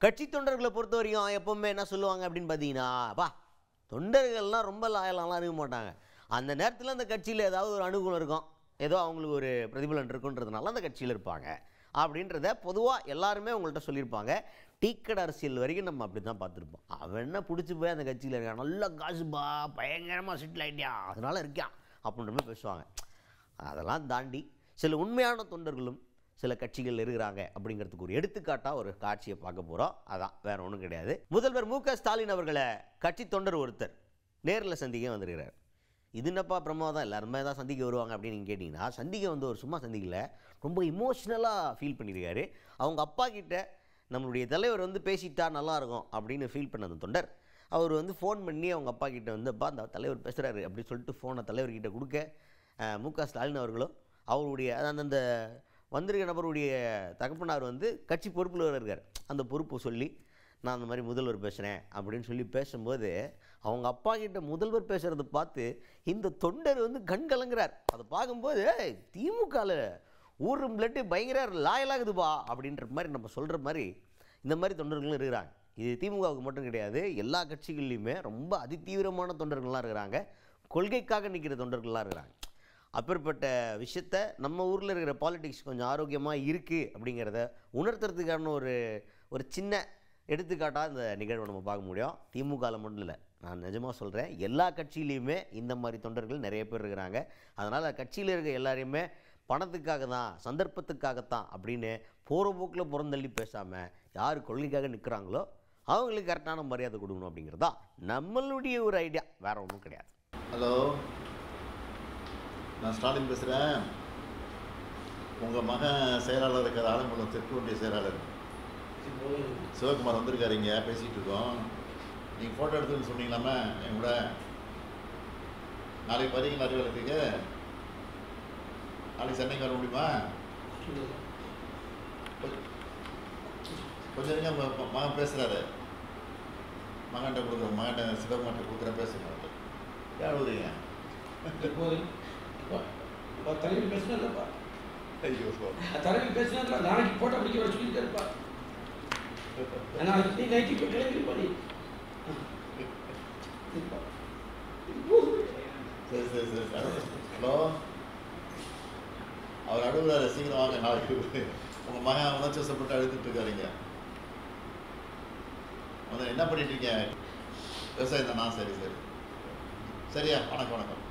கட்சி தொண்டர்களை பொறுத்த வரைக்கும் எப்போவுமே என்ன சொல்லுவாங்க அப்படின்னு பார்த்தீங்கன்னா, தொண்டர்கள்லாம் ரொம்ப லாயலாலாம் இருக்க மாட்டாங்க. அந்த நேரத்தில் அந்த கட்சியில் ஏதாவது ஒரு அனுகூலம் இருக்கும், ஏதோ அவங்களுக்கு ஒரு பிரதிபலன் இருக்குன்றதுனால அந்த கட்சியில் இருப்பாங்க அப்படின்றத பொதுவாக எல்லாருமே உங்கள்கிட்ட சொல்லியிருப்பாங்க. டீக்கடை அரசியல் வரைக்கும் நம்ம அப்படி தான் பார்த்துருப்போம். அவன் என்ன பிடிச்சி போய் அந்த கட்சியில் இருக்கான், நல்லா காசுபா, பயங்கரமாக செட்டில் ஆகிட்டியா, அதனால் இருக்கான் அப்படின்ற மாதிரி பேசுவாங்க. அதெல்லாம் தாண்டி சில உண்மையான தொண்டர்களும் சில கட்சிகள் இருக்கிறாங்க அப்படிங்கிறதுக்கு ஒரு எடுத்துக்காட்டாக ஒரு காட்சியை பார்க்க போகிறோம். அதான் வேற ஒன்றும் கிடையாது. முதல்வர் மு க ஸ்டாலின் அவர்களை கட்சி தொண்டர் ஒருத்தர் நேரில் சந்திக்க வந்திருக்கிறார். இது என்னப்பா பிரமாதம், எல்லாருமே தான் சந்திக்க வருவாங்க அப்படின்னு நீங்கள் கேட்டிங்கன்னா, சந்திக்க வந்து ஒரு சும்மா சந்திக்கல, ரொம்ப இமோஷ்னலாக ஃபீல் பண்ணியிருக்காரு. அவங்க அப்பா கிட்ட நம்மளுடைய தலைவர் வந்து பேசிட்டா நல்லாயிருக்கும் அப்படின்னு ஃபீல் பண்ண அந்த தொண்டர் அவர் வந்து ஃபோன் பண்ணி அவங்க அப்பா கிட்ட வந்து, அப்பா அந்த தலைவர் பேசுகிறாரு அப்படின்னு சொல்லிட்டு ஃபோனை தலைவர்கிட்ட கொடுக்க, மு க ஸ்டாலின் அவர்களும் அவருடைய அந்த வந்திருக்க நபருடைய தகப்பனார் வந்து கட்சி பொறுப்பில் இருக்கார். அந்த பொறுப்பை சொல்லி நான் அந்த மாதிரி முதல்வர் பேசுகிறேன் அப்படின்னு சொல்லி பேசும்போது, அவங்க அப்பா கிட்ட முதல்வர் பேசுகிறத பார்த்து இந்த தொண்டர் வந்து கண் கலங்குறார். அதை பார்க்கும்போது திமுகவில் ஊரும் பிளட்டு பயங்கர லாயலாகுதுப்பா அப்படின்ற மாதிரி நம்ம சொல்கிற மாதிரி இந்த மாதிரி தொண்டர்களும் இருக்கிறாங்க. இது திமுகவுக்கு மட்டும் கிடையாது, எல்லா கட்சிகள்லையுமே ரொம்ப அதிதீவிரமான தொண்டர்கள்லாம் இருக்கிறாங்க, கொள்கைக்காக நிற்கிற தொண்டர்கள்லாம் இருக்கிறாங்க. அப்பேற்பட்ட விஷயத்த நம்ம ஊரில் இருக்கிற பாலிடிக்ஸ் கொஞ்சம் ஆரோக்கியமாக இருக்குது அப்படிங்கிறத உணர்த்துறதுக்கான ஒரு சின்ன எடுத்துக்காட்டாக இந்த நிகழ்வை நம்ம பார்க்க முடியும். திமுகவில் மட்டும் இல்லை, நான் நிஜமாக சொல்கிறேன், எல்லா கட்சியிலையுமே இந்த மாதிரி தொண்டர்கள் நிறைய பேர் இருக்கிறாங்க. அதனால் கட்சியில் இருக்க எல்லாரையுமே பணத்துக்காக தான், சந்தர்ப்பத்துக்காகத்தான் அப்படின்னு போகிற போக்கில் புறந்தள்ளி பேசாமல் யார் கொள்கைக்காக நிற்கிறாங்களோ அவங்களுக்கு கரெக்டான மரியாதை கொடுக்கணும் அப்படிங்கிறது தான் நம்மளுடைய ஒரு ஐடியா, வேறு ஒன்றும் கிடையாது. ஹலோ, நான் ஸ்டாலின் பேசுகிறேன். உங்கள் மகன் செயலாளர் இருக்கிற ஆலங்குளம் தெற்கு ஒன்றிய செயலாளர் சிவகுமார் வந்திருக்காரு, இங்கே பேசிகிட்டு இருக்கோம். நீங்கள் ஃபோட்டோ எடுத்துன்னு சொன்னீங்களாமே என் கூட, நாளைக்கு வரீங்களா அறிவாளத்துக்கு? நாளைக்கு சென்னைக்கு வர முடியுமா? கொஞ்சம் இருங்க, மகன் பேசுகிறாரு, மகன்கிட்ட கொடுக்குறேன், மகன்கிட்ட சிவகுமார்கிட்ட கொடுக்குறேன், பேசுங்க. யார் வருவீங்க? தலைவர் பேசினார்ப்பா. ஐயோ, தலைவர் பேசினார்ல, நாளைக்கு போட்டோ பிடிக்க வர சொல்லியிருக்காருப்பா. நாளைக்கு நீ நைட்டு இப்போ கிளம்பிருப்பா. நீ சரி சரி சரி. ஹலோ, அவர் அழுகுறாரு, சீக்கிரம் வாங்க. நாளைக்கு உங்கள் மகன் உணர்ச்சி வசப்பட்டு அழுதுட்டு இருக்காருங்க. என்ன பண்ணிட்டு இருக்கீங்க? விவசாயம் தானா? சரி சரி சரியா, வணக்கம் வணக்கம்.